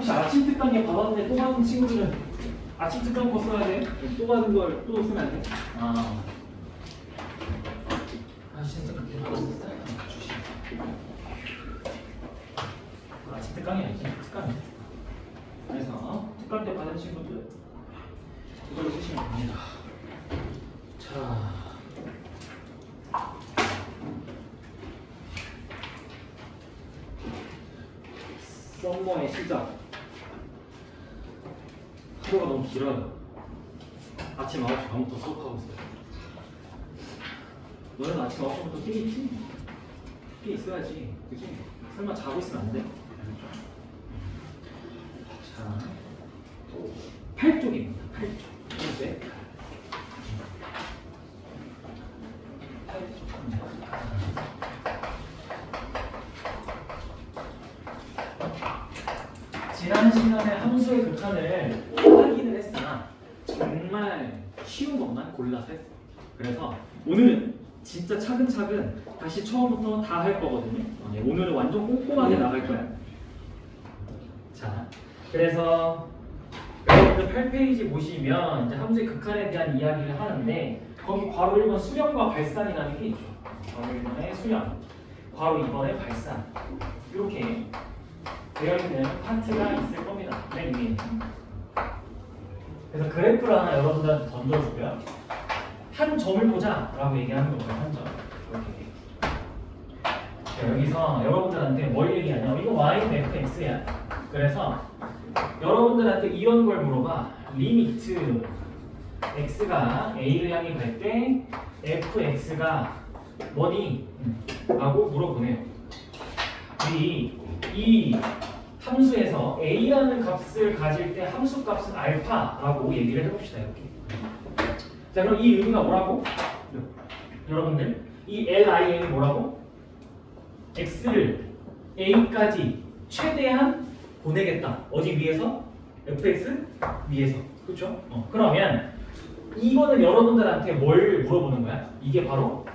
혹시 아침 특강에 받았는데 또 받은 친구들은 아침 특강 거 써야 돼? 또 받은 걸 또 쓰면 안 돼? 아침 특강 때 받았었어요? 아침 특강이 아니지, 특강이. 그래서 특강 때 받은 친구들 이걸로 쓰시면 됩니다. 자, 썸머의 시작. 하루가 너무 길어요. 아침 9시 반부터 수업하고 있어요. 너는 아침 9시부터 깨있지? 깨 있어야지, 그치? 설마 자고 있으면 안 돼? 자, 8쪽입니다. 8쪽. 이제 8쪽. 지난 시간에 함수의 극한을 확인을 했으나 정말 쉬운 것만 골라서 했어. 그래서 오늘은 진짜 차근차근 다시 처음부터 다 할 거거든요. 오늘은 완전 꼼꼼하게 나갈 거야. 자, 그래서 여러분들 8페이지 보시면 이제 함수의 극한에 대한 이야기를 하는데 거기 괄호 1번 수렴과 발산이라는 게 있죠. 괄호 1번에 수렴, 괄호 2번에 발산 이렇게 되어 있는 파트가 있을 겁니다. 맨 위에. 그래서 그래프를 하나 여러분들한테 던져주고요. 한 점을 보자라고 얘기하는 거예요. 한 점. 이렇게. 자, 여기서 여러분들한테 뭘 얘기하냐? 이거 y는 fx야. 그래서 여러분들한테 이런 걸 물어봐. 리미트 x가 a를 향해 갈 때 fx가 뭐니? 라고 물어보네요. 이 함수에서 a라는 값을 가질 때 함수 값은 알파라고 얘기를 해봅시다. 이렇게. 자, 그럼 이 의미가 뭐라고? 여러분들 이 LIN이 뭐라고? x를 a까지 최대한 보내겠다. 어디 위에서? fx 위에서. 그렇죠? 그러면 이거는 여러분들한테 뭘 물어보는 거야? 이게 바로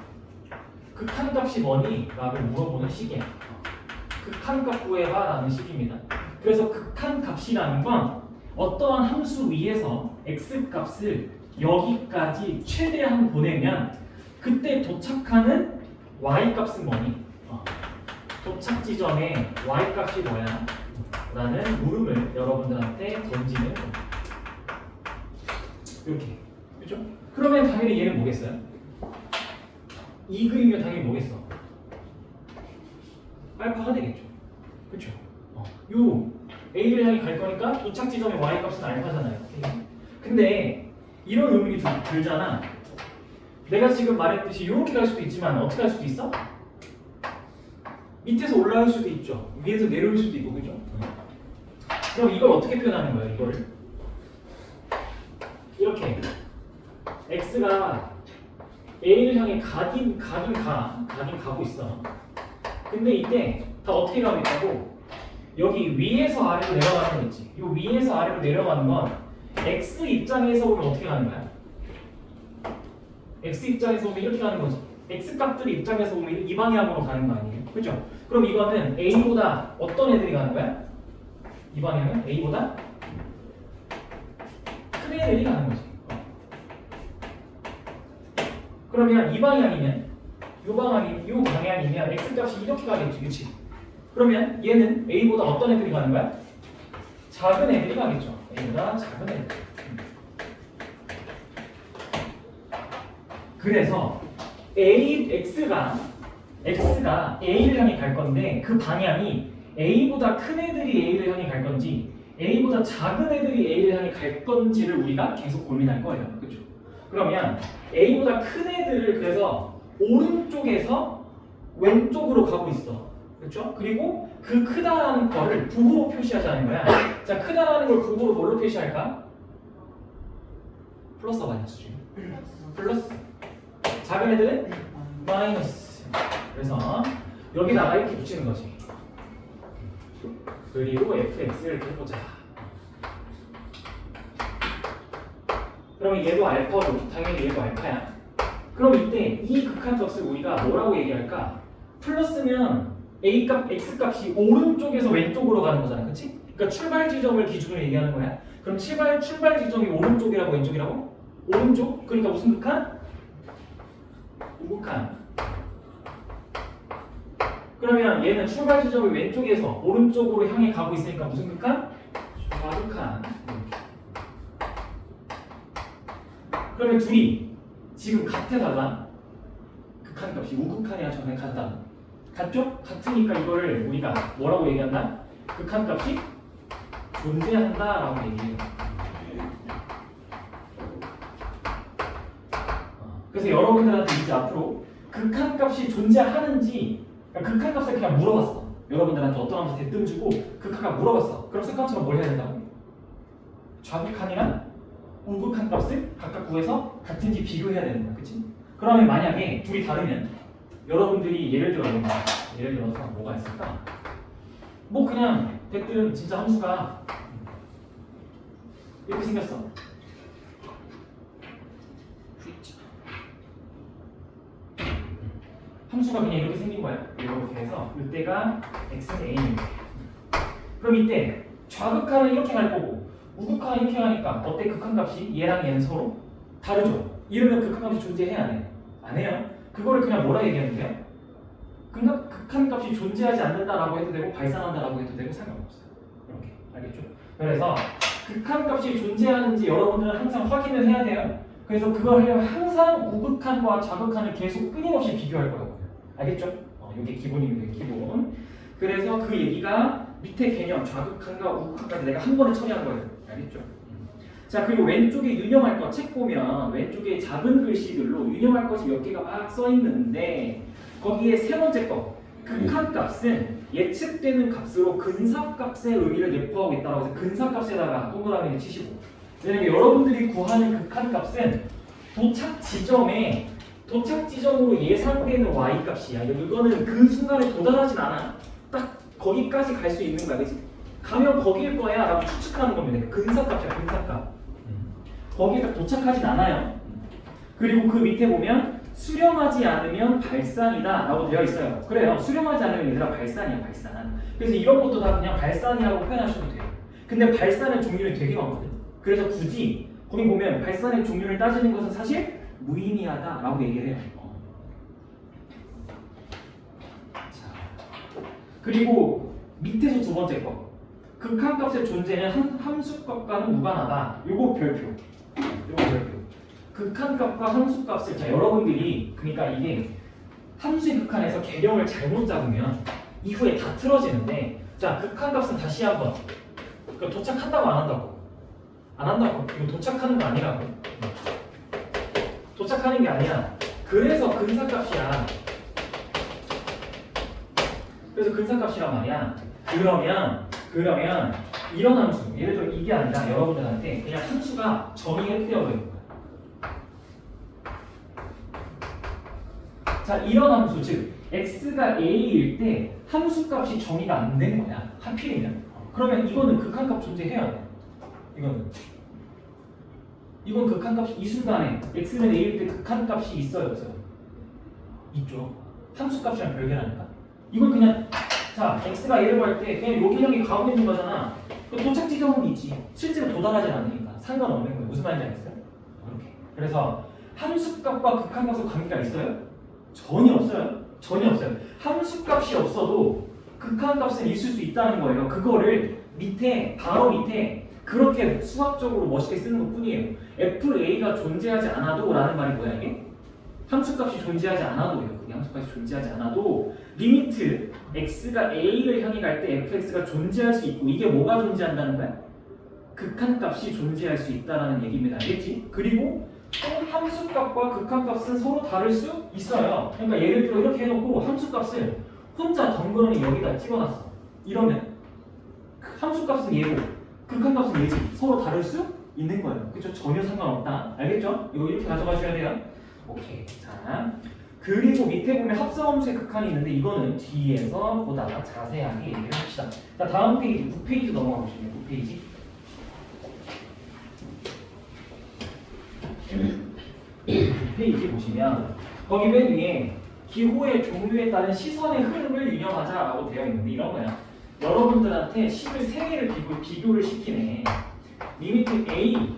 극한값이 뭐니? 라고 물어보는 식이야. 극한값 구해봐 라는 식입니다. 그래서 극한값이라는 건 어떠한 함수 위에서 x값을 여기까지 최대한 보내면 그때 도착하는 y값은 뭐니? 도착 지점에 y값이 뭐야? 라는 물음을 여러분들한테 던지는 겁니다. 이렇게. 그렇죠? 그러면 당연히 얘는 뭐겠어요? 이 그림이 당연히 뭐겠어? 알파가 되겠죠. 그렇죠? 요 a를 향해 갈 거니까 도착 지점의 y 값은 알파잖아요. 근데 이런 의문이 들잖아. 내가 지금 말했듯이 이렇게 갈 수도 있지만 어떻게 할 수도 있어? 밑에서 올라올 수도 있죠. 위에서 내려올 수도 있고, 그죠? 그럼 이걸 어떻게 표현하는 거예요? 이거를 이렇게 x가 a를 향해 가긴 가고 있어. 근데 이때 다 어떻게 가고 있다고? 여기 위에서 아래로 내려가는 거 있지. 이 위에서 아래로 내려가는 건 x 입장에서 보면 어떻게 가는 거야? x 입장에서 보면 이렇게 가는 거지. x 값들 입장에서 보면 이 방향으로 가는 거 아니에요? 그죠? 그럼 이거는 a보다 어떤 애들이 가는 거야? 이 방향은 a보다 큰 애들이 가는 거지. 그러면 이 방향이면 이 방향이면 x 값이 이렇게 가겠지, 그렇지? 그러면 얘는 a보다 어떤 애들이 가는 거야? 작은 애들이 가겠죠. a보다 작은 애들. 그래서 x가 a를 향해 갈 건데 그 방향이 a보다 큰 애들이 a를 향해 갈 건지 a보다 작은 애들이 a를 향해 갈 건지를 우리가 계속 고민할 거예요. 그렇죠? 그러면 a보다 큰 애들을 그래서 오른쪽에서 왼쪽으로 가고 있어. 그렇죠? 그리고 그 크다라는 거를 부호로 표시하자는 거야. 자, 크다라는 걸 부호로 뭘로 표시할까? 플러스 마이너스죠. 플러스. 작은 애들은 마이너스. 그래서 여기다가 이렇게 붙이는 거지. 그리고 fx를 이렇게 해보자. 그러면 얘도 알파고 당연히 얘도 알파야. 그럼 이때 이 극한값을 우리가 뭐라고 얘기할까? 플러스면 a 값, x 값이 오른쪽에서 왼쪽으로 가는 거잖아, 그렇지? 그러니까 출발 지점을 기준으로 얘기하는 거야. 그럼 출발 지점이 오른쪽이라고 왼쪽이라고? 오른쪽? 그러니까 무슨 극한? 우극한. 그러면 얘는 출발 지점이 왼쪽에서 오른쪽으로 향해 가고 있으니까 무슨 극한? 좌극한. 그러면 둘이 지금 같아 달라? 극한값이 우극한이랑 저는 같다. 같죠? 같으니까 이거를 우리가 뭐라고 얘기한다? 극한값이 존재한다라고 얘기해요. 그래서 여러분들한테 이제 앞으로 극한값이 존재하는지, 그러니까 극한값을 그냥 물어봤어. 여러분들한테 어떤 하면서 대뜸 주고 극한값 물어봤어. 그럼 습관처럼 뭘 해야 된다고? 좌극한이랑 우극한 값을 각각 구해서 같은지 비교해야 되는 거야, 그치? 그러면 만약에 둘이 다르면 여러분들이 예를 들어서 뭐가 있을까? 뭐 그냥 대뜸 진짜 함수가 이렇게 생겼어. 함수가 그냥 이렇게 생긴 거야. 이렇게 해서 이때가 x는 a입니다. 그럼 이때 좌극한은 이렇게 갈 거고 우극한은 이렇게 가니까 어때? 극한값이 얘랑 얘는 서로 다르죠? 이러면 극한값이 존재해야 안 해? 안 해요. 그거를 그냥 뭐라 얘기하면 돼요? 극한값이 존재하지 않는다라고 해도 되고 발산한다라고 해도 되고 상관없어요. 이렇게 알겠죠? 그래서 극한값이 존재하는지 여러분들은 항상 확인을 해야 돼요. 그래서 그걸 하려면 항상 우극한과 좌극한을 계속 끊임없이 비교할 거라고요. 알겠죠? 이게 기본입니다. 기본. 그래서 그 얘기가 밑에 개념 좌극한과 우극한까지 내가 한 번에 처리한 거예요. 알겠죠? 자, 그리고 왼쪽에 유념할 것 책 보면 왼쪽에 작은 글씨들로 유념할 것이 몇 개가 막 써 있는데 거기에 세 번째 거 극한값은 예측되는 값으로 근사값의 의미를 내포하고 있다고 해서 근사값에다가 동그라미를 치시고, 왜냐면 여러분들이 구하는 극한값은 도착 지점으로 예상되는 y-값이야. 이거는 그 순간에 도달하진 않아. 딱 거기까지 갈 수 있는 거야, 그치? 가면 거기일 거야 라고 추측하는 겁니다. 근사값이야, 근사값. 거기에 딱 도착하진 않아요. 그리고 그 밑에 보면 수렴하지 않으면 발산이다 라고 되어 있어요. 그래요. 수렴하지 않으면 얘들아 발산이야, 발산. 그래서 이런 것도 다 그냥 발산이라고 표현하셔도 돼요. 근데 발산의 종류는 되게 많거든. 그래서 굳이 거기 보면 발산의 종류를 따지는 것은 사실 무의미하다 라고 얘기를 해요. 자, 그리고 밑에서 두 번째 거 극한값의 존재는 함수값과는 무관하다. 요거 별표. 극한값과 함수값을, 자, 여러분들이 그러니까 이게 함수의 극한에서 개념을 잘못 잡으면 이후에 다 틀어지는데, 자, 극한값은 다시 한번 그러니까 도착한다고 안 한다고? 안 한다고. 이거 도착하는 거 아니라고. 도착하는 게 아니야. 그래서 근사값이야. 그래서 근사값이란 말이야. 그러면 이런 함수, 예를 들어 이게 아니라 여러분들한테 그냥 함수가 정의가 이렇게 되어 있는 거야. 자, 이런 함수, 즉 x가 a일 때 함수값이 정의가 안 되는 거야. 하필이면. 그러면 이거는 극한값 존재해야 돼. 이건 극한값이 이 순간에 x는 a일 때 극한값이 있어요, 없어요? 있죠. 함수값이랑 별개라니까. 이건 그냥 자, x가 a를 구할 때 그냥 여기 향해 가고 있는 거잖아. 도착 지점은 있지. 실제로 도달하지 않으니까 상관없는 거예요. 무슨 말인지 알겠어요? 이렇게. 그래서 함수값과 극한값의 관계가 있어요? 전혀 없어요. 전혀 없어요. 함수값이 없어도 극한값은 있을 수 있다는 거예요. 그거를 바로 밑에 그렇게 수학적으로 멋있게 쓰는 것 뿐이에요. FA가 존재하지 않아도 라는 말이 뭐야 이게? 함수값이 존재하지 않아도요. 그게 함수값이 존재하지 않아도 리미트 x가 a를 향해 갈 때 fx가 존재할 수 있고, 이게 뭐가 존재한다는 거야? 극한값이 존재할 수 있다는 얘기입니다. 알겠지? 그리고 또 함수값과 극한값은 서로 다를 수 있어요. 그러니까 예를 들어 이렇게 해놓고 함수값을 혼자 덩그러니 여기다 찍어놨어. 이러면 함수값은 얘고 극한값은 얘지. 서로 다를 수 있는 거예요. 그렇죠? 전혀 상관없다. 알겠죠? 이거 이렇게 가져가셔야 돼요. 오케이. 자, 그리고 밑에 보면 합성함수의 극한이 있는데 이거는 뒤에서 보다가 자세하게 얘기를 합시다. 자, 다음 페이지 9페이지 넘어가 보시면 9페이지. 9페이지 보시면 거기 맨 위에 기호의 종류에 따른 시선의 흐름을 유념하자라고 되어 있는데 이런 거야. 여러분들한테 식을 3개를 비교를 시키네. 리미트 A,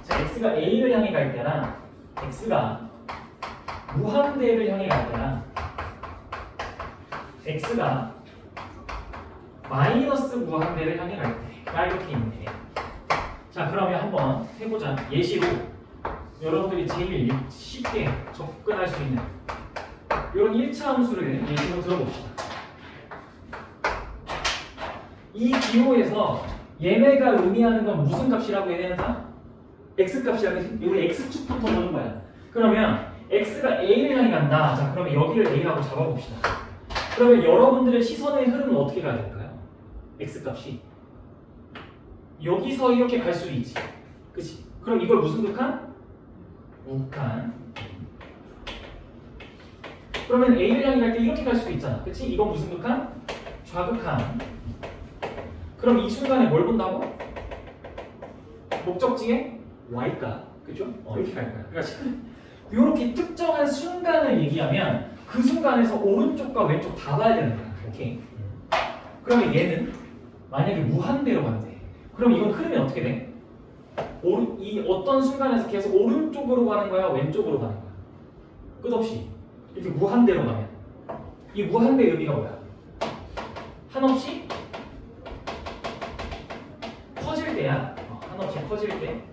자 x가 a를 향해 갈 때랑 x가 무한대를 향해 갈 때랑 x가 마이너스 무한대를 향해 갈 때가 이렇게 있네. 자 그러면 한번 해보자. 예시로 여러분들이 제일 쉽게 접근할 수 있는 이런 1차 함수를 예시로 들어봅시다. 이 기호에서 얘네가 의미하는 건 무슨 값이라고 얘네는 다? x값이라고 했지? 우리 x축부터 보는 거야. 그러면 x가 a를 향해 간다. 자 그러면 여기를 a라고 잡아봅시다. 그러면 여러분들의 시선의 흐름은 어떻게 가야 될까요? x값이 여기서 이렇게 갈 수도 있지. 그치? 그럼 이걸 무슨 극한? 우극한. 그러면 a를 향해 갈 때 이렇게 갈 수도 있잖아. 그치? 이건 무슨 극한? 좌극한. 그럼 이 순간에 뭘 본다고? 목적지에 y가. 그죠? 이렇게 갈 거야. 그러니까 이렇게 특정한 순간을 얘기하면 그 순간에서 오른쪽과 왼쪽 다 봐야 되는 거야. 오케이. 그러면 얘는 만약에 무한대로 간대. 그럼 이건 흐름이 어떻게 돼? 이 어떤 순간에서 계속 오른쪽으로 가는 거야? 왼쪽으로 가는 거야? 끝없이 이렇게 무한대로 가면 이 무한대의 의미가 뭐야? 한없이 커질 때야. 한없이 커질 때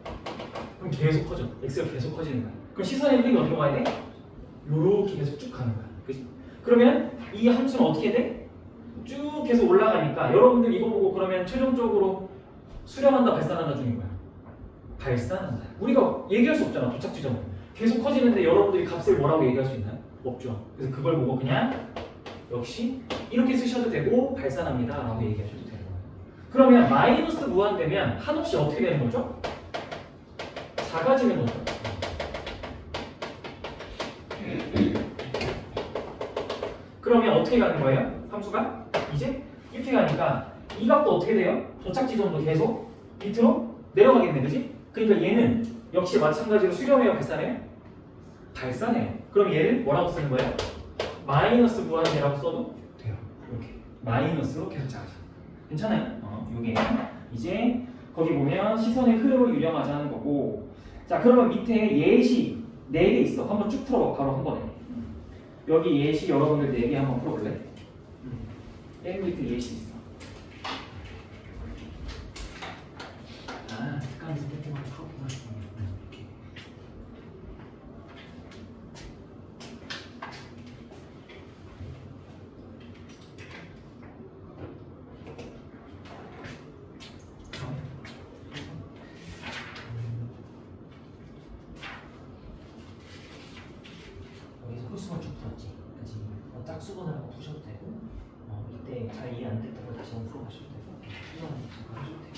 그럼 계속 커져. x가 계속 커지는 거야. 그럼 시선의 흐름이 어디로 가야 돼? 요렇게 계속 쭉 가는 거야. 그치? 그러면 이 함수는 어떻게 돼? 쭉 계속 올라가니까 여러분들 이거 보고 그러면 최종적으로 수렴한다 발산한다 중인 거야. 발산한다. 우리가 얘기할 수 없잖아. 도착 지점은 계속 커지는데 여러분들이 값을 뭐라고 얘기할 수 있나요? 없죠. 그래서 그걸 보고 그냥 역시 이렇게 쓰셔도 되고 발산합니다 라고 얘기하셔도 되는 거예요. 그러면 마이너스 무한되면 한없이 어떻게 되는 거죠? 작아지는 거죠. 그러면 어떻게 가는 거예요? 함수가 이제 이렇게 가니까 이 값도 어떻게 돼요? 도착 지점도 계속 밑으로 내려가겠네, 그지? 그러니까 얘는 역시 마찬가지로 수렴해요, 발산해요? 발산해요. 그럼 얘를 뭐라고 쓰는 거예요? 마이너스 무한대라고 써도 돼요. 이렇게 마이너스로 계속 작아져. 괜찮아요? 요게 이제 거기 보면 시선의 흐름을 유령하자는 거고. 자 그러면 밑에 예시 4개 있어. 한번 쭉 풀어봐. 바로 한 번에. 여기 예시 여러분들 4개 한번 풀어볼래? 맨 밑에 예시 있어. 아, 습관에서 뺏기만 풀었구나. 여기서 홀수만 쭉 풀었지. 그치? 짝수분을 한번 푸셔도 되고, 이때 잘 이해 안 됐던 걸 다시 한번 풀어가셔도 되고, 수분을 잠깐 하셔도 되고.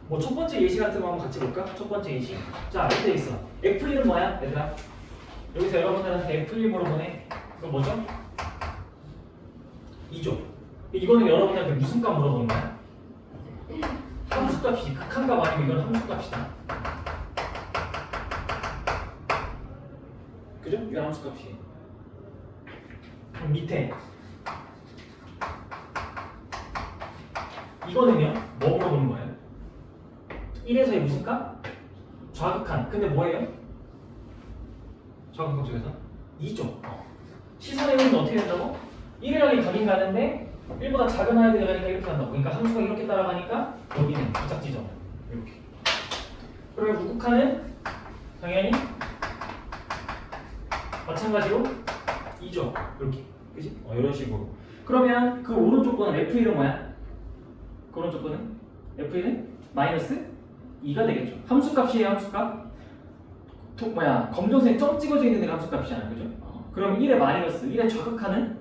뭐 첫 번째 예시 같은 거 한번 같이 볼까? 첫 번째 예시. 자, 밑에 있어. F1은 뭐야, 얘들아? 여기서 여러분들한테 F1 물어보네. 그거 뭐죠? 2죠. 이거는 여러분한테 무슨 값 물어보는 거야? 함수값이지. 극한값 아니고 이건 함수값이다. 그죠? 이건 함수값이에요. 그럼 밑에 이거는요? 뭐 물어보는 거예요? 1에서의 무슨 값? 좌극한. 근데 뭐예요? 좌극한 쪽에서? 2죠. 시선의 흐름은 어떻게 된다고? 1이랑이 가긴 가는데 1보다 작은 하야가 가니까 이렇게 간다고. 그러니까 함수가 이렇게 따라가니까 여기는 도착 지점. 이렇게. 그러면 우극한은 당연히 마찬가지로 2죠. 이렇게. 그지? 이런 식으로. 그러면 그 오른쪽 거는 F1은 뭐야? 그 오른쪽 거는? F1은 마이너스 2가 되겠죠. 함수값이에요, 함수값. 검정색 점 찍어져 있는 데가 함수값이잖아, 그죠? 그럼 1의 마이너스, 1의 좌극하는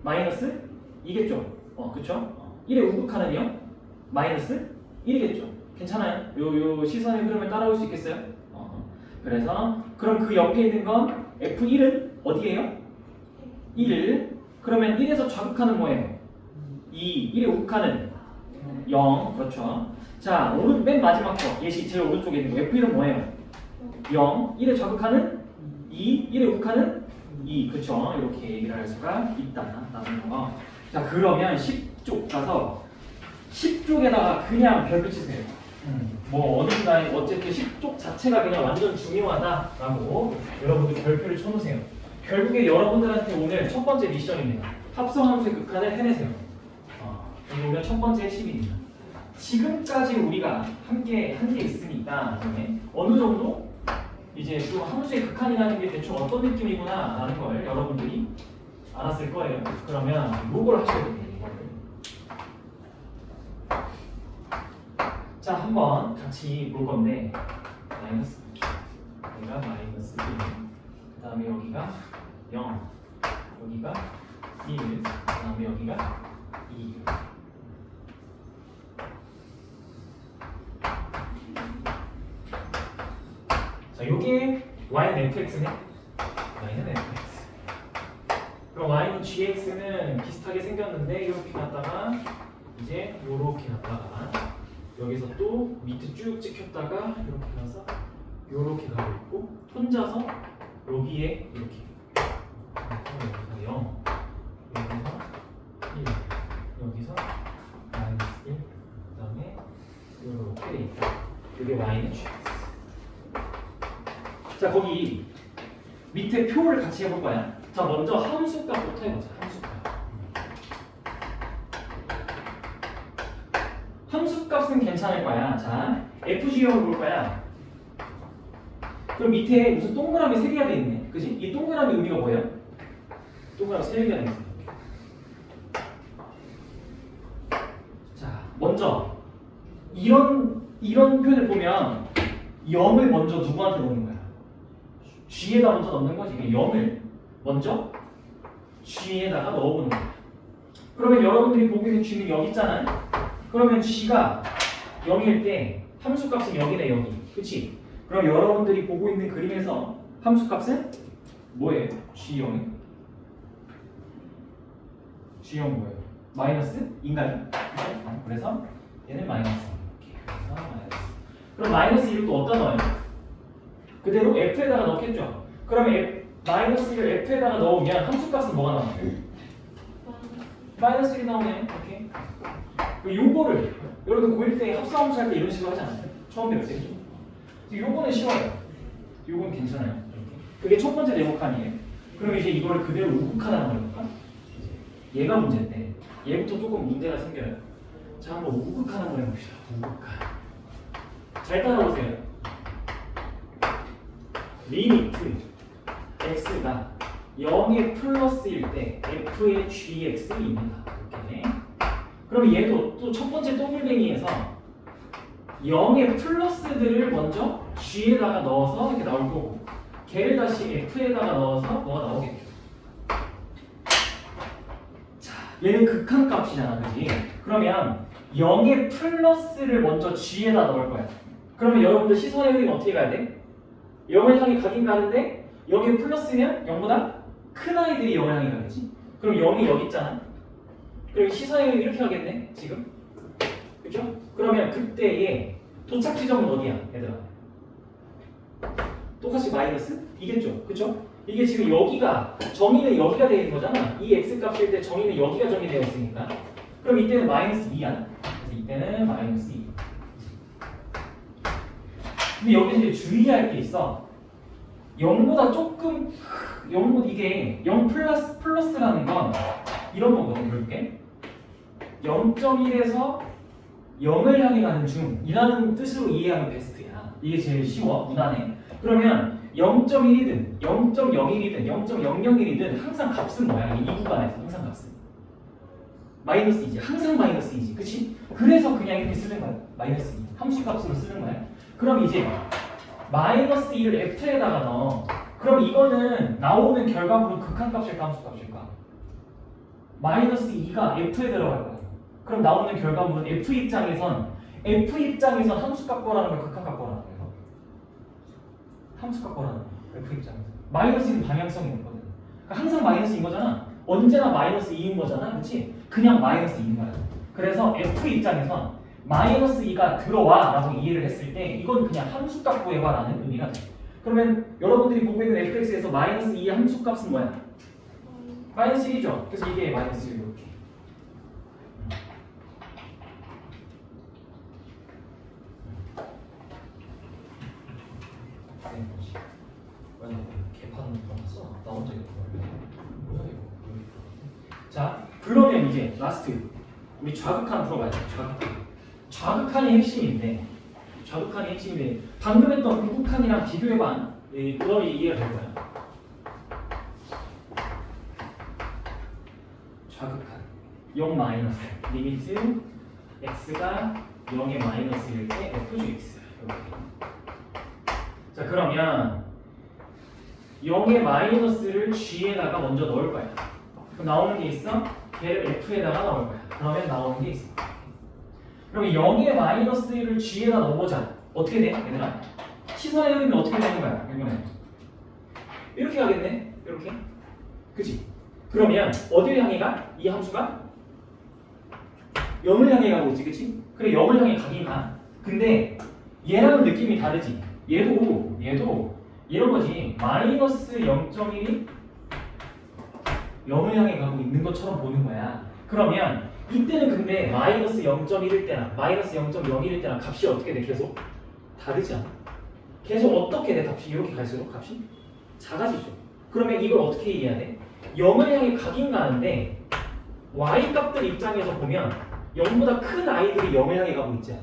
마이너스 2겠죠? 그쵸? 1의 우극하는요? 마이너스 1이겠죠? 괜찮아요? 요 시선의 흐름을 따라올 수 있겠어요? 그래서 그럼 그 옆에 있는 건 F1은 어디예요? 1. 그러면 1에서 좌극하는 뭐예요? 2. 1의 우극하는 0. 그렇죠. 자, 맨 마지막 거 예시 제일 오른쪽에 있는 거 F1은 뭐예요? 0. 1의 좌극하는 2. 1의 우극하는 2. 그렇죠. 이렇게 얘기를 할 수가 있다. 라는 거. 자, 그러면 10쪽 가서 10쪽에다가 그냥 별표 치세요. 뭐 어딘가에 어쨌든 10쪽 자체가 그냥 완전 중요하다라고 여러분들 별표를 쳐놓으세요. 결국에 여러분들한테 오늘 첫 번째 미션입니다. 합성함수의 극한을 해내세요. 여기 오늘 첫 번째 핵심입니다. 지금까지 우리가 함께 한 게 있으니까 어느 정도 이제 또 함수의 극한이라는 게 대충 어떤 느낌이구나 라는 걸 여러분들이 알았을 거예요. 그러면 요걸 하셔야 됩니다. 자, 한번 같이 볼 건데 마이너스 여기가 마이너스 1, 그 다음에 여기가 0, 여기가 1, 그 다음에 여기가 2. 자, 요게 y는 fx네. y는 fx. 그럼 y는 gx는 비슷하게 생겼는데 이렇게 갔다가 이제 요렇게 갔다가 여기서 또 밑에 쭉 찍혔다가 이렇게 가서 요렇게 가고 있고 혼자서 여기에 이렇게 여기서 0 여기서 1 여기서 마이너스 1 그 다음에 요렇게 돼 있다. 이게 y는 gx. 자, 거기 밑에 표를 같이 해볼 거야. 자, 먼저 함수값부터 해보자. 함수값은 괜찮을 거야. 자, FG형을 볼 거야. 그럼 밑에 무슨 동그라미 3개가 돼 있네. 그지? 이 동그라미 의미가 뭐예요? 동그라미 3개가 돼 있어. 자, 먼저 이런 표현을 보면 0을 먼저 누구한테 넣는 거야? G에다 먼저 넣는 거지. 0을 먼저 G에다가 넣어보는 거야. 그러면 여러분들이 보고 있는 G는 여기 있잖아. 그러면 G가 0일 때 함수값은 0이네, 여기. 그치? 그럼 여러분들이 보고 있는 그림에서 함수값은 뭐예요? G0이? G0 뭐예요? 마이너스? 인가요? 그래서 얘는 마이너스. 그래서 마이너스. 그럼 마이너스 1을 또 어디다 넣어요? 그대로 F에다가 넣겠죠? 그러면 마이너스 1을 F에다가 넣으면 함수값은 뭐가 나와요? 마이너스 1이 나오네요. 이렇게. 요거를 여러분 고1 때 합성함수 할 때 이런 식으로 하지 않았어요? 처음 배울 때죠. 요거는 쉬워요. 요건 괜찮아요. 이렇게. 그게 첫 번째 네모칸이에요. 그럼 이제 이거를 그대로 우극한 한번 해볼까? 얘가 문제인데 얘부터 조금 문제가 생겨요. 자, 한번 우극한 한번 해봅시다. 우극한. 잘 따라오세요. 리미트 x가 0의 플러스일 때 f의 gx이 있는다. 이렇게. 그럼 얘도 또 첫 번째 동글뱅이에서 0의 플러스들을 먼저 g에다가 넣어서 이렇게 나올 거고 걔를 다시 f에다가 넣어서 뭐가 나오겠죠. 자, 얘는 극한값이잖아, 그지? 그러면 0의 플러스를 먼저 g에다 넣을 거야. 그러면 여러분들 시선의 흐름이 어떻게 가야 돼? 0을 향해 가긴 가는데 0의 플러스면 0보다 큰 아이들이 0을 향해 가겠지? 그럼 0이 여기 있잖아. 그럼 시선의 흐름이 이렇게 가겠네, 지금? 그죠? 그러면 그때의 도착 지점은 어디야, 얘들아? 똑같이 마이너스? 이겠죠? 그죠? 이게 지금 여기가, 정의는 여기가 되어 있는 거잖아. 이 x값일 때 정의는 여기가 정의되어 있으니까. 그럼 이때는 마이너스 2야. 그래서 이때는 마이너스 2. 근데 여기서 이제 주의할 게 있어. 0보다 조금, 0보다 이게 0 플러스라는 건 이런 거거든, 결국에. 0.1에서 0을 향해 가는 중이라는 뜻으로 이해하면 베스트야. 이게 제일 쉬워, 무난해. 그러면 0.1이든 0.01이든 0.001이든 항상 값은 뭐야? 이 구간에서 항상 값은 마이너스 2지. 항상 마이너스 2지. 그치? 그래서 그냥 이렇게 쓰는 거야. 마이너스 2. 함수 값으로 쓰는 거야. 그럼 이제 마이너스 2를 f에다가 넣어. 그럼 이거는 나오는 결과물은 극한값일까 함수값일까? 마이너스 2가 f에 들어갈 거야. 그럼 나오는 결과물은 f 입장에선 함수값 거라는 걸 극한값 거라는 거예요. 함수값 거라는 거야. f 입장에서. 마이너스는 방향성이 있거든. 그러니까 항상 마이너스인 거잖아. 언제나 마이너스 2인 거잖아. 그렇지? 그냥 마이너스 2인 거야. 그래서 f 입장에선 마이너스 2가 들어와 라고 이해를 했을 때 이건 그냥 함수값 구해봐 라는 의미가 돼. 그러면 여러분들이 보고 있는 fx에서 마이너스 2의 함수값은 뭐야? 마이너스 1이죠. 그래서 이게 마이너스 1 이렇게. 개판 들어갔어? 나 혼자 이거 뭐야 이거? 자, 그러면 이제 라스트 우리 좌극한 풀어봐야죠. 좌극한이 핵심인데 방금 했던 우극한이랑 비교해봐. 그럼 이해가 될 거야. 좌극한 0 마이너스 리미트 x가 0의 마이너스일 때 fgx 이렇게. 자, 그러면 0의 마이너스를 g에다가 먼저 넣을 거야. 그럼 나오는 게 있어? 걔를 f에다가 넣을 거야. 그러면 나오는 게 있어. 그럼 0의 마이너스를 g에다 넣어보자. 어떻게 돼? 얘들아 시선의 흐름이 어떻게 되는 거야? 이렇게 가겠네? 이렇게? 그치? 그러면 어디를 향해 가? 이 함수가? 0을 향해 가고 있지, 그치? 그래, 0을 향해 가긴 가. 근데 얘랑은 느낌이 다르지. 얘도 이런 거지. 마이너스 0.1이 0을 향해 가고 있는 것처럼 보는 거야. 그러면 이때는 근데 마이너스 0.1일 때나 마이너스 0.01일 때나 값이 어떻게 돼? 계속 다르지 않아? 계속 어떻게 돼? 값이 이렇게 갈수록 값이 작아지죠. 그러면 이걸 어떻게 이해해야 돼? 0을 향해 가긴 가는데 y값들 입장에서 보면 0보다 큰 아이들이 0을 향해 가고 있지 않아?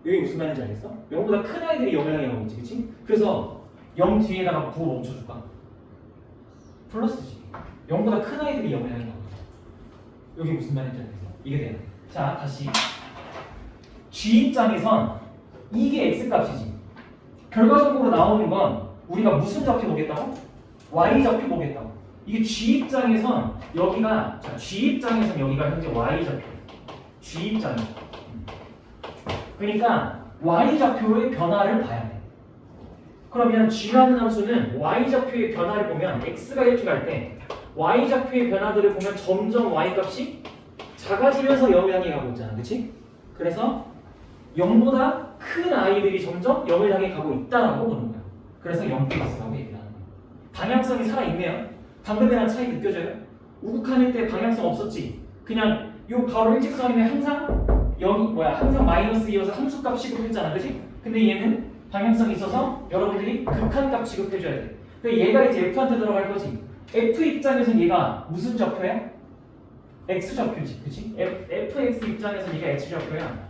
여기 무슨 말인지 알겠어? 0보다 큰 아이들이 0을 향해 가고 있지, 그치? 그래서 0 뒤에다가 9 멈춰줄까? 플러스지. 0보다 큰 아이들이 0을 향해 가고 있어. 여기 무슨 말인지 알겠어? 이게 돼야 돼. 자, 다시 g 입장에선 이게 x 값이지. 결과적으로 나오는 건 우리가 무슨 좌표 보겠다고? y 좌표 보겠다고. 이게 g 입장에선 여기가 g 입장에선 여기가 현재 y 좌표. g 입장에서. 그러니까 y 좌표의 변화를 봐야 돼. 그러면 g라는 함수는 y 좌표의 변화를 보면 x가 이렇게 갈 때 y 좌표의 변화들을 보면 점점 y 값이 작아지면서 0을 향해 가고 있잖아, 그렇지? 그래서 0보다 큰 아이들이 점점 0을 향해 가고 있다라고 보는 거야. 그래서 0x라고 얘기하는 거야. 방향성이 살아있네요. 방금이랑 차이 느껴져요? 우극한일 때 방향성 없었지? 그냥 요 가로 일직선이면 항상 마이너스 2여서 함수값 취급했잖아, 그치? 근데 얘는 방향성이 있어서 여러분들이 극한값 취급해줘야 돼. 그러니까 얘가 이제 f한테 들어갈 거지. f 입장에서는 얘가 무슨 좌표야? x 좌표지, 그치? fx 입장에서 얘가 x 좌표야.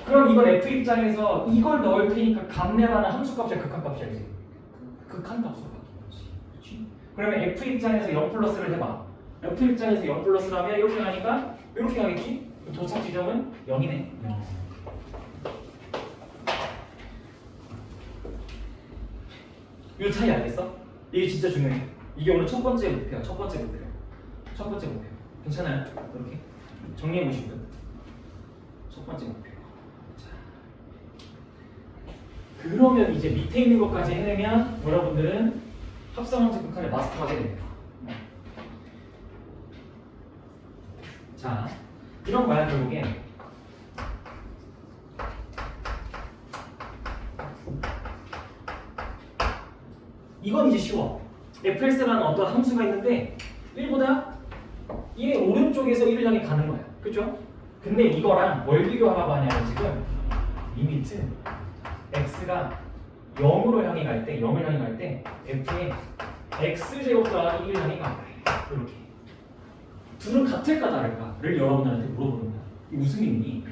그럼 이건 f 입장에서 이걸 넣을 테니까 값 내라는 함수값이 극한값이야, 그치? 극한값으로 바뀌는 거지, 그치? 그러면 f 입장에서 0 플러스를 해봐. f 입장에서 0 플러스라면 이렇게 가니까 이렇게 가겠지? 도착 지점은 0이네. 이 차이 알겠어? 이게 진짜 중요해. 이게 오늘 첫 번째 목표야. 첫 번째 목표. 괜찮아요? 이렇게 정리해 보시고요. 첫 번째 목표. 자, 그러면 이제 밑에 있는 것까지 해내면 여러분들은 합성함수 극한을 마스터하게 됩니다. 자, 이런 거야 결국에. 이건 이제 쉬워. fx라는 어떤 함수가 있는데 1보다 1의 오른쪽에서 1을 향해 가는 거야. 그죠? 근데 이거랑 뭘 비교하라고 하냐면 지금 리미트 x가 0으로 향해 갈 때, f의 x제곱 더하기 1을 향해 가. 이렇게. 둘은 같을까 다를까를 여러분들한테 물어보는 거야. 이게 무슨 의미니?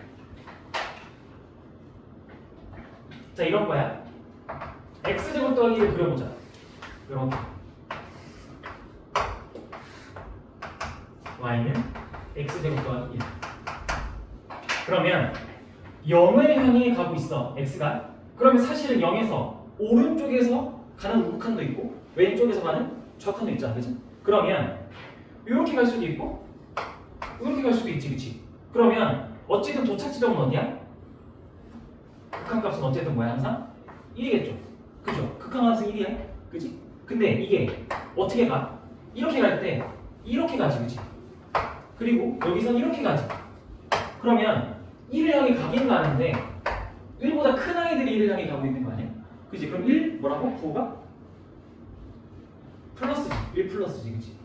자, 이런 거야. x제곱 더하기 1을 그려보자. 이렇게. y는 x제곱 더하기 1. 그러면 0을 향해 가고 있어, x가. 그러면 사실은 0에서 오른쪽에서 가는 우극한도 있고 왼쪽에서 가는 좌극한도 있잖아, 그치? 그러면 이렇게 갈 수도 있고 이렇게 갈 수도 있지, 그치? 그러면 어쨌든 도착 지점은 어디야? 극한값은 어쨌든 뭐야, 항상? 1이겠죠? 그죠? 극한값은 1이야, 그치? 근데 이게 어떻게 가? 이렇게 갈 때 이렇게 가지, 그치? 그리고 여기선 이렇게 가지. 그러면 1을 향해 가긴 가는데 1보다 큰 아이들이 1을 향해 가고 있는 거 아니야? 그치? 그럼 1 뭐라고? 9가? 플러스지. 1 플러스지, 그치?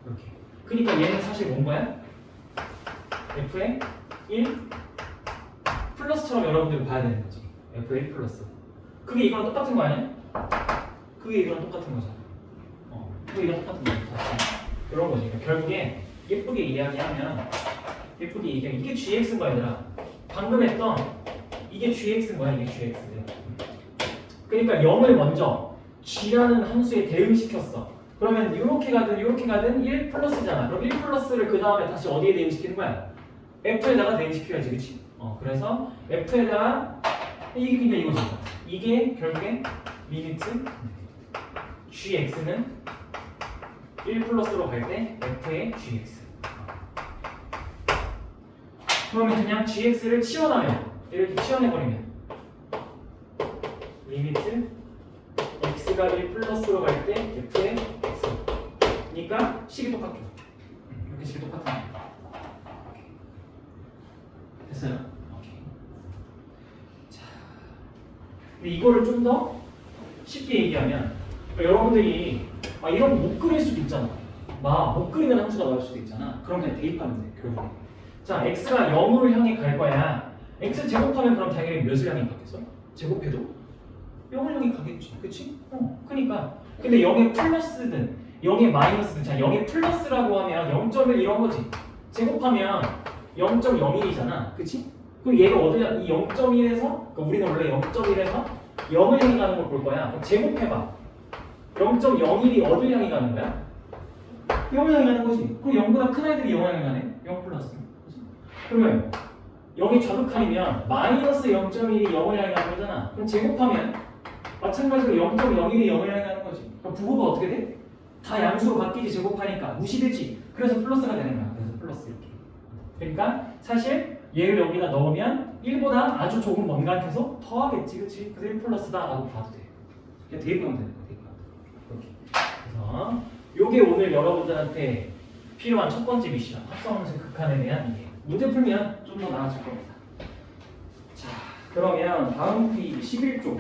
이렇게. 그러니까 얘는 사실 뭔 거야? f의 1 플러스처럼 여러분들이 봐야 되는 거지. f의 1 플러스. 그게 이거랑 똑같은 거 아니야? 그게 이거랑 똑같은 거잖아. 그게 이거랑 똑같은 거잖아. 이런 거지. 그러니까 결국에 예쁘게 이야기하면 이게 gx인 거야, 얘들아. 방금 했던 이게 gx인 거야, 이게 gx. 그러니까 0을 먼저 g라는 함수에 대응시켰어. 그러면 이렇게 가든 1 플러스잖아. 그럼 1 플러스를 그 다음에 다시 어디에 대응시키는 거야? f에다가 대응시켜야지, 그치? 그래서 f에다가 이게 그냥 이거지. 이게 결국에 리미트 gx는 1 플러스로 갈 때 f의 gx. 그러면 그냥 gx를 치워나면 이렇게 치워내버리면 리미트 x가 1 플러스로 갈 때 f의 x. 그러니까 식이 똑같죠. 이렇게 식이 똑같은 거예요. 됐어요? 오케이. 자, 근데 이거를 좀 더 쉽게 얘기하면 여러분들이 이런 거 못 그릴 수도 있잖아. 못 그리는 함수가 나올 수도 있잖아. 그럼 그냥 대입하면 돼, 결국에. 자, x가 0을 향해 갈 거야. x 제곱하면 그럼 당연히 몇을 향해 가겠어? 제곱해도 0을 향해 가겠지, 그치? 그러니까 근데 0의 플러스든 0의 마이너스든, 자 0의 플러스라고 하면 0.1 이런 거지. 제곱하면 0.01이잖아, 그치? 그럼 얘가 어디야? 이 0.1에서 우리는 원래 0.1에서 0을 향해 가는 걸 볼 거야. 그럼 제곱해봐. 0.01이 어딜 향해 가는 거야? 0을 향해 가는 거지. 그럼 0보다 큰 아이들이 0을 향해 가네? 0 플러스. 그치? 그러면 0이 좌극한이면 마이너스 0.1이 0을 향해 가는 거잖아. 그럼 제곱하면 마찬가지로 0.01이 0을 향해 가는 거지. 그럼 부호가 어떻게 돼? 다 양수로 바뀌지, 제곱하니까 무시되지. 그래서 플러스가 되는 거야. 그래서 플러스 이렇게. 그러니까 사실 얘를 여기다 넣으면 1보다 아주 조금 먼 갓해서 더하겠지, 그치? 그래서 1 플러스다 라고 봐도 돼. 그냥 대입하면 되는 거야, 대입하면. 이렇게. 그래서 요게 오늘 여러분들한테 필요한 첫 번째 미션, 합성함수 극한에 대한 이해. 문제 풀면 좀 더 나아질 겁니다. 자, 그러면 다음 페이지 11쪽.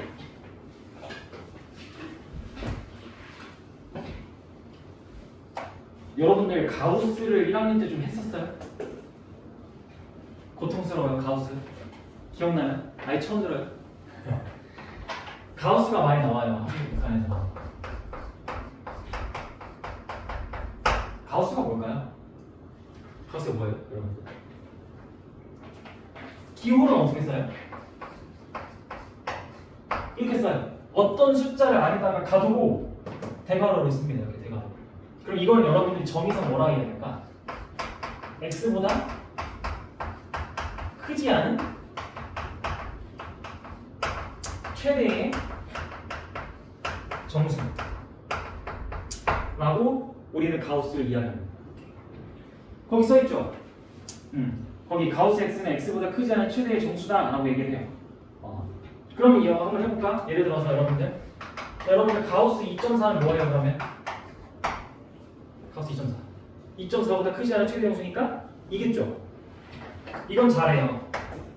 여러분들 가우스를 1학년 때 좀 했었어요? 고통스러워요, 가우스? 기억나요? 아예 처음 들어요? 가우스가 많이 나와요, 북한에서. 가우스가 뭘까요? 가우스가 뭐예요, 여러분들? 기호는 어떻게 써요? 이렇게 써요. 어떤 숫자를 안에다가 가두고 대괄호를 씁니다, 이렇게 대괄호. 그럼 이걸 여러분들이 정의서 뭐라 해야 될까? x보다 크지 않은 최대의 정수 라고 우리는 가우스를 이야기합니다. 거기 써있죠? 거기 가우스 x는 x보다 크지 않은 최대의 정수다 라고 얘기를 해요. 그럼 이거 한번 해볼까? 예를 들어서 여러분들 가우스 2.4는 뭐예요, 그러면? 가우스 2.4 2.4보다 크지 않은 최대 정수니까 이겠죠? 이건 잘해요.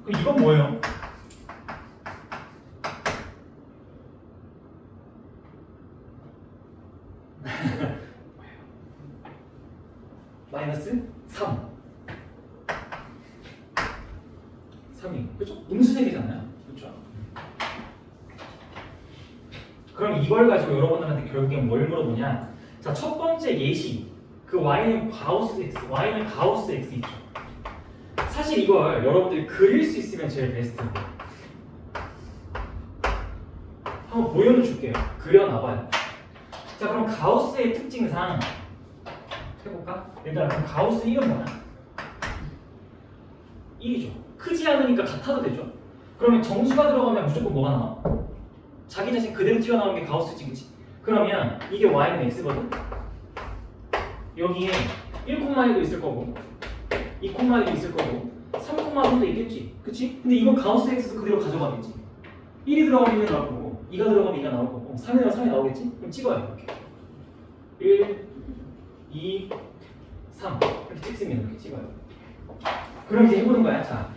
그럼 이건 뭐예요? 마이너스 3 3이 그렇죠? 음수색이잖아요, 그렇죠? 그럼 이걸 가지고 여러분들한테 결국엔 뭘 물어보냐? 자, 첫 번째 예시, 그 y는 가우스 x, y는 가우스 x 있죠. 사실 이걸 여러분들이 그릴 수 있으면 제일 베스트인데. 한번 보여는 줄게요. 그려놔봐요. 자, 그럼 가우스의 특징상 해볼까? 일단 그럼 가우스 1은 뭐야? 1이죠. 크지 않으니까 같아도 되죠. 그러면 정수가 들어가면 무조건 뭐가 나와? 자기 자신 그대로 튀어나오는 게 가우스지, 그치? 그러면 이게 y는 x거든? 여기에 1,1도 있을 거고 2,1도 있을 거고 3,3도 있겠지, 그치? 근데 이건 가우스 x도 그대로 가져가겠지. 1이 들어가면 1이 나올 거고 2가 들어가면 2가 나올 거고 3이 들어가면 3이 나오겠지? 그럼 찍어요, 이렇게 1, 2, 3 이렇게 찍습니다. 이렇게 찍어요. 그렇게 해보는 거야. 자,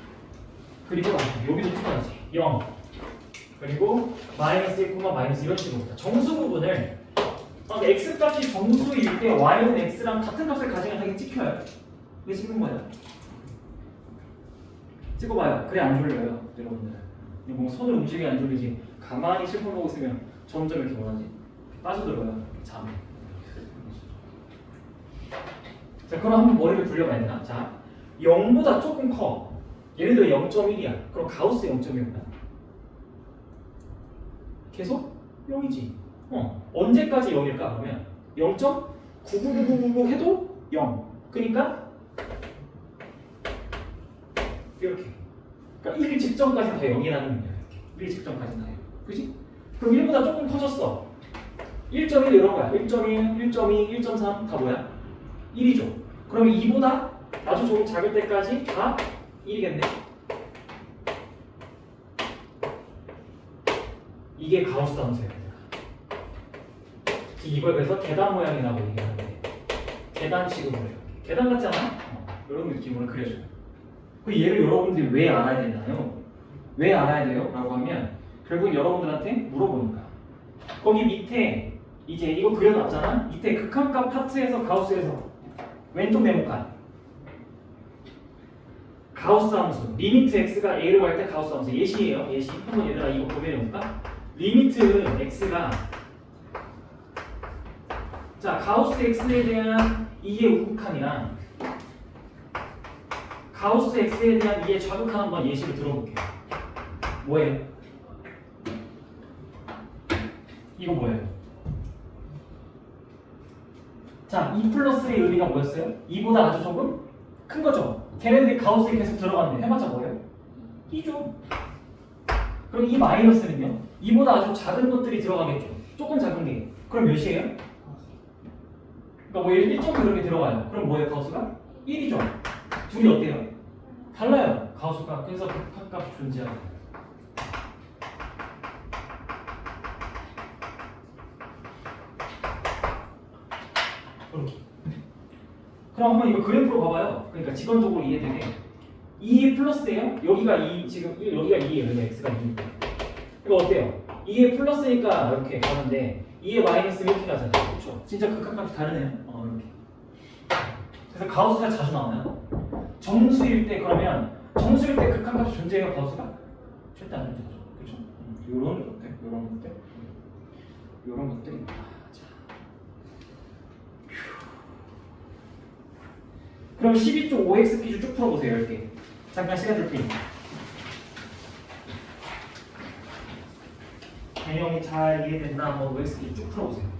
그리고 여기도 찍어야지. 0 그리고 마이너스 1, 마이너스 이런 식으로 정수 부분을 x 값이 정수일 때 y는 x랑 같은 값을 가지면 당연히 찍혀요. 이게 찍는 거예요. 찍어봐요. 그래 안 졸려요, 여러분들. 이거 뭐 손을 움직이게 안 졸리지. 가만히 실컷 보고 있으면 점점 이렇게 뭐하지? 빠져들어요. 잠에. 자, 그럼 한번 머리를 굴려봐야 되나? 자, 0보다 조금 커. 예를 들어 0.1이야. 그럼 가우스 0.1이야. 계속 0이지. 언제까지 0일까? 그러면 0.99999 해도 0. 그러니까 이렇게. 그러니까 1 직전까지 다 0이라는 의미야. 1 직전까지 다 0. 그지? 그럼 1보다 조금 커졌어. 1.1 이런 거야. 1.1, 1.2, 1.3 다 뭐야? 1이죠. 그러면 2보다 아주 조금 작을 때까지 다 1이겠네. 이게 가우스 함수예요. 이걸 그래서 계단 모양이라고 얘기하는데 계단식으로 해요. 계단 같지 않아? 이런 느낌으로 그려줘요. 그 얘를 여러분들이 왜 알아야 되나요? 왜 알아야 돼요? 라고 하면 결국 여러분들한테 물어보는 거야. 거기 밑에 이제 이거 그려놨잖아? 밑에 극한값 파트에서 가우스에서 왼쪽 네모칸 가우스 함수 리미트 x가 a로 갈 때 가우스 함수 예시예요. 예시. 한번 얘들아 이거 고민해볼까? 리미트 x가 자 가우스 x에 대한 2의 우극한이랑 가우스 x에 대한 2의 좌극한 한번 예시를 들어볼게요. 뭐예요? 이거 뭐예요? 자, 2 플러스의 의미가 뭐였어요? 2보다 아주 조금 큰 거죠? 걔네들이 가우스에 계속 들어갔는데 해봤자 뭐예요? 2죠. 그럼 이 마이너스는요? 2보다 아주 작은 것들이 들어가겠죠? 조금 작은 게. 그럼 몇이에요? 그러니까 뭐 1점 이렇게 들어가요. 그럼 뭐예요? 가우스가? 1이죠. 둘이 어때요? 달라요. 가우스가. 그래서 극한값이 존재하고. 이렇게. 그럼 한번 이거 그래프로 봐봐요. 그러니까 직관적으로 이해되게 2 플러스예요? 여기가 2 지금 여기가 2예요. 여기가 x가 2인데 이거 어때요? 2에 플러스니까 이렇게 가는데 2에 마이너스 이렇게 가잖아요. 그렇죠? 진짜 극한값이 다르네요. 이렇게. 그래서 가우스가 자주 나오나요? 정수일 때 그러면 정수일 때 극한값이 존재해요. 가우스가? 절대 안 존재하죠. 그렇죠? 요런 것들, 요런 것들, 요런 것들이 그럼 12쪽 5x 기준 쭉 풀어보세요. 이렇게 잠깐 시간 줄 테니까 개념이 잘 이해됐나 한번 5x 기준 쭉 풀어보세요.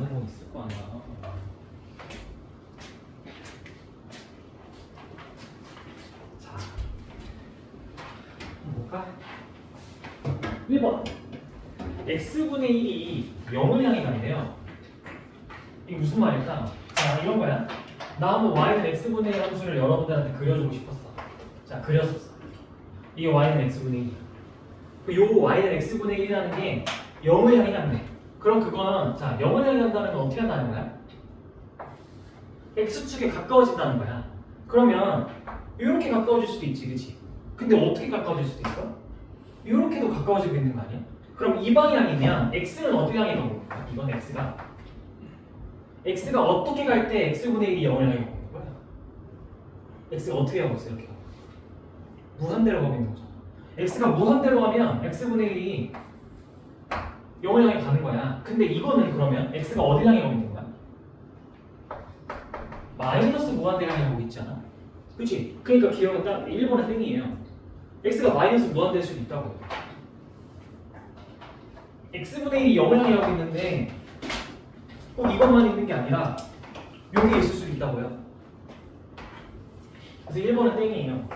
아는 건 있을 거 아니야. 자, 한번 볼까? 1번 x분의 1이 0을 향해 간대요. 이게 무슨 말일까? 자, 이런 거야. 나 한번 y는 x분의 1 함수를 여러분들한테 그려주고 싶었어. 자, 그렸었어. 이게 y는 x분의 1. 요 y는 x분의 1이라는 게 0을 향해 간대. 그럼 그건 자 0을 향해 간다는 건 어떻게 한다는 거야? x축에 가까워진다는 거야. 그러면 이렇게 가까워질 수도 있지, 그치? 근데 어떻게 가까워질 수도 있어? 이렇게도 가까워지고 있는 거 아니야? 그럼 이 방향이면 x는 어떻게 향해 가고 있는 거야? 이건 x가 어떻게 갈 때 x분의 1이 0을 향해 가고 있는 거야? x가 어떻게 가고 있어? 이렇게 가고 무한대로 가고 있는 거잖아. x가 무한대로 가면 x분의 1이 0을 향해 가는 거야. 근데 이거는 그러면 x가 어디 향해 가고 있는 거야? 마이너스 무한대를 향해 가고 있잖아. 그치? 그러니까 기억은 딱 1번의 땡이에요. x가 마이너스 무한대일 수도 있다고요. x분의 1이 0을 향해 가고 있는데 꼭 이것만 있는 게 아니라 여기에 있을 수도 있다고요. 그래서 1번은 땡이에요.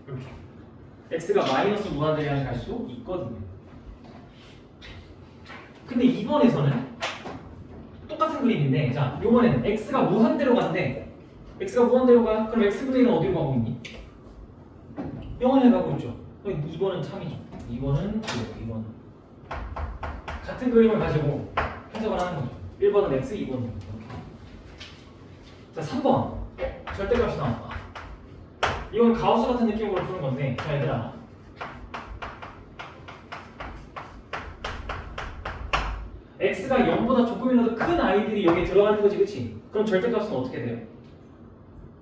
이렇게 x가 마이너스 무한대를 향해 갈 수도 있거든요. 근데 2번에서는 똑같은 그림인데, 자, 요번에는 x가 무한대로 간대. x가 무한대로 가. 그럼 x분의 1은 어디로 가고 있니? 0을 향해 가고 있죠. 2번은 참이죠. 2번은 같은 그림을 가지고 해석을 하는 거죠. 1번은 x, 2번은 이렇게. 자, 3번 절대값이 나왔다. 이건 가우스 같은 느낌으로 푸는 건데, 자, 얘들아, x가 0보다 조금이라도 큰 아이들이 여기에 들어가는 거지, 그치? 그럼 절대값은 어떻게 돼요?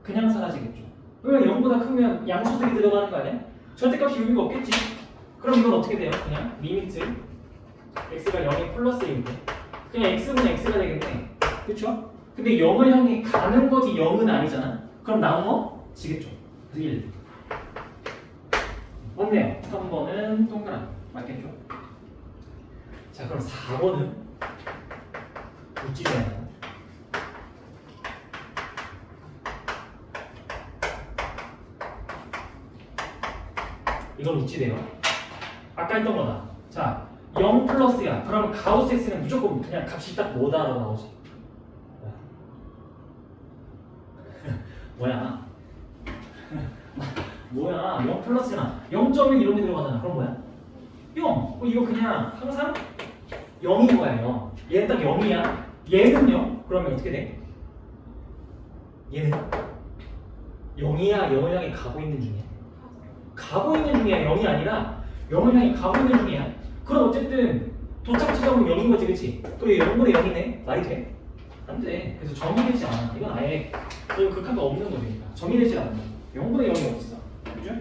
그냥 사라지겠죠. 왜냐면 0보다 크면 양수들이 들어가는 거 아니야? 절대값이 의미가 없겠지. 그럼 이건 어떻게 돼요? 그냥 리미트 x가 0이 플러스 1일 때 그냥 x분의 x가 되겠네. 그쵸? 근데 0을 향해 가는 거지 0은 아니잖아. 그럼 나눠지겠죠. 그래서 1. 맞네요. 3번은 동그라미. 맞겠죠? 자, 그럼 4번은 웃지잖아요. 이건 웃지돼요. 아까 했던 거다. 자, 0 플러스야. 그러면 가우스 x는 무조건 그냥 값이 딱 뭐다라고 나오지. 뭐야? 뭐야? 0 플러스잖아. 0.1 이런 게 들어가잖아. 그럼 뭐야? 0. 이거 그냥 항상 0인 거야, 0. 얘는 딱 0이야. 얘는요? 그러면 어떻게 돼? 얘는 0이야, 0을 향해 가고 있는 중이야. 가고 있는 중이야, 0이 아니라 0을 향해 가고 있는 중이야. 그럼 어쨌든 도착 지점은 0인 거지, 그치? 또 0분의 0이네? 말이 돼? 안 돼. 그래서 정의되지 않아. 이건 아예 극한가 없는 거니까. 정의되지 않아. 0분의 0이 어딨어? 그죠?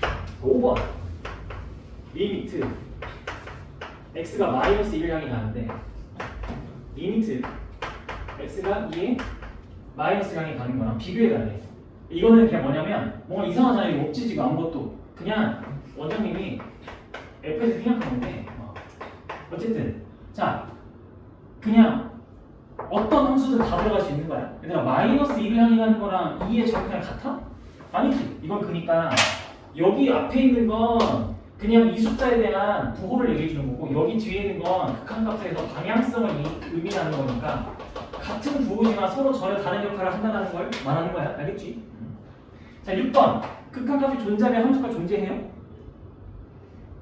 자, 5번 리미트 x가 마이너스 1을 향해 가는데 리미트 x가 2에 마이너스 향해 가는 거랑 비교해 달래. 이거는 그냥 뭐냐면 뭔가 이상하잖아요. 이거 없지지가 아무것도. 그냥 원장님이 f에서 생각한 건데 어쨌든 자 그냥 어떤 함수든 다 들어갈 수 있는 거야. 얘들아, 마이너스 1을 향해 가는 거랑 2의 절대랑 같아? 아니지. 이건 그러니까 여기 앞에 있는 건 그냥 이 숫자에 대한 부호를 얘기해 주는 거고, 여기 뒤에 있는 건 극한값에서 방향성을 의미하는 거니까 같은 부호지만 서로 전혀 다른 역할을 한다는 걸 말하는 거야. 알겠지? 자, 6번 극한값이 존재하면 함수가 존재해요?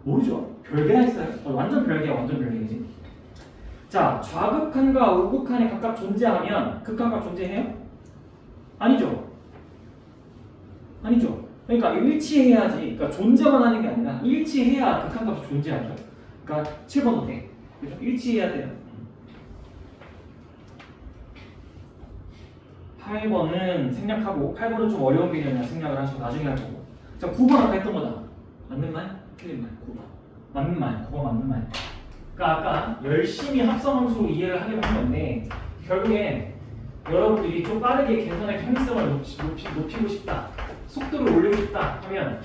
모르죠. 별개라 했어요. 완전 별개야. 완전 별개지. 자, 좌극한과 우극한이 각각 존재하면 극한값 존재해요? 아니죠. 아니죠. 그러니까 일치해야지. 그러니까 존재만 하는 게 아니라 일치해야 극한값이 존재하죠. 그러니까 7번도 돼. 그죠? 일치해야 돼요. 8번은 생략하고, 8번은 좀 어려운 개념이라 생략을 하시고 나중에 할 거고. 자, 9번 아까 했던 거다. 맞는 말? 틀린 말. 9번. 맞는 말. 9번 맞는 말. 그러니까 아까 열심히 합성함수로 이해를 하려고 한 건데 결국엔 여러분들이 좀 빠르게 계산의 편의성을 높이고 싶다, 속도를 올리고 싶다 하면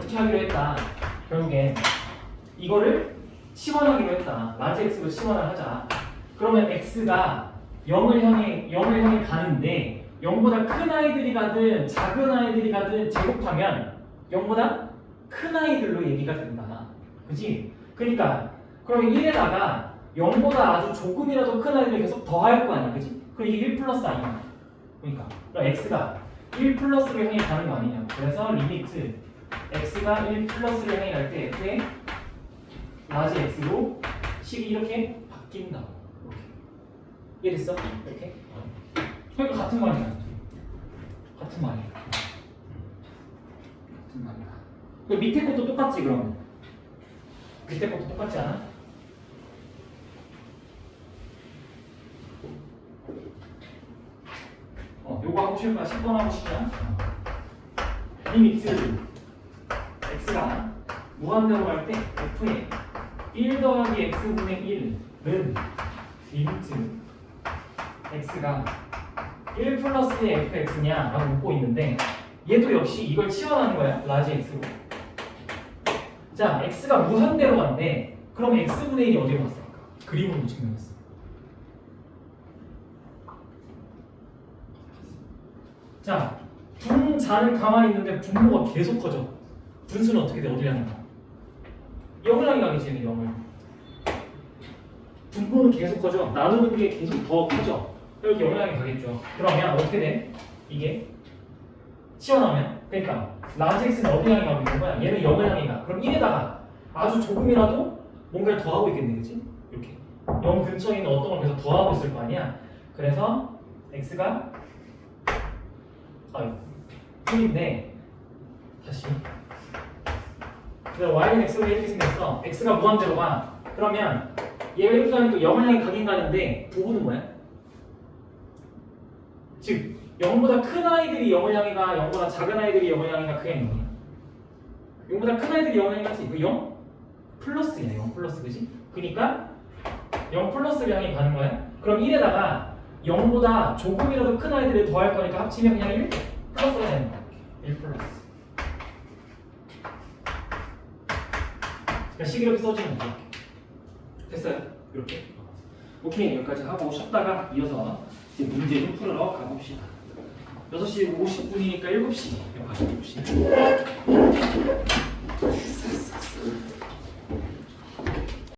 어떻게 하기로 했다. 결국엔 이거를 치환하기로 했다. 라지 x로 치환을 하자. 그러면 x가 0을 향해 가는데 0보다 큰 아이들이 가든 작은 아이들이 가든 제곱하면 0보다 큰 아이들로 얘기가 된다. 그지? 그러니까 그럼 1에다가 0보다 아주 조금이라도 큰 아이들을 계속 더할 거 아니야. 그지? 그럼 이게 1 플러스 아니야. 그러니까 그럼 x가 1 플러스로 향해 가는 거 아니냐. 그래서 리미트 x가 1 플러스로 향해 갈 때 f의 라지 x로 식이 이렇게 바뀐다. 이렇게. 이해됐어? 이렇게? 그러니까 같은 말이야. 같은 말이야. 같은 말이야. 그 밑에 것도 똑같지 그럼? 밑에 것도 똑같지 않아? 요거 하고 싶을까? 10번 하고 싶냐? 리미트 x가 무한대로 갈 때 f의 1 더하기 x분의 1은 리미트 x가 1 플러스의 fx냐 라고 묻고 있는데 얘도 역시 이걸 치환하는 거야. 라지 x로. 자, x가 무한대로 간대. 그럼 x분의 1이 어디로 갔을까? 그림으로 증명했어. 자, 분자는 가만히 있는데 분모가 계속 커져. 분수는 어떻게 돼? 어디를 향해 가? 0을 향해 가겠지, 0을. 분모는 계속 커져. 나누는 게 계속 더 커져. 여기 0을 향해 가겠죠. 그러면 어떻게 돼? 이게 치환하면 그러니까 라지 x는 어디 향해 가고 있는 거야? 얘는 0을 향해 가. 그럼 1에다가 아주 조금이라도 뭔가를 더하고 있겠네, 그치? 이렇게 0 근처에 있는 어떤 걸 계속 더하고 있을 거 아니야. 그래서 x가 1인데 다시 그래서 y는 x로 이렇게 생겼어. x가 무한대로 가. 그러면 얘가 이렇게 가니까 0을 향해 가긴 가는데 부분은 뭐야? 즉 0보다 큰 아이들이 0을 향해 가, 0보다 작은 아이들이 0을 향해 가. 그게 뭐야? 0보다 큰 아이들이 0을 향해 가지. 그 0 플러스야. 0 플러스, 그지? 그러니까 0 플러스를 향해 가는 거야. 그럼 1에다가 0보다 조금이라도 큰 아이들을 더할 거니까 합치면 그냥 1 플러스가 되는 거야. 1 플러스. 그러니까 식 이렇게 써주면 돼. 됐어요? 이렇게. 오케이, 여기까지 하고 쉬었다가 이어서 이제 문제 좀 풀으러 가봅시다. 6시 50분이니까 7시. 7시.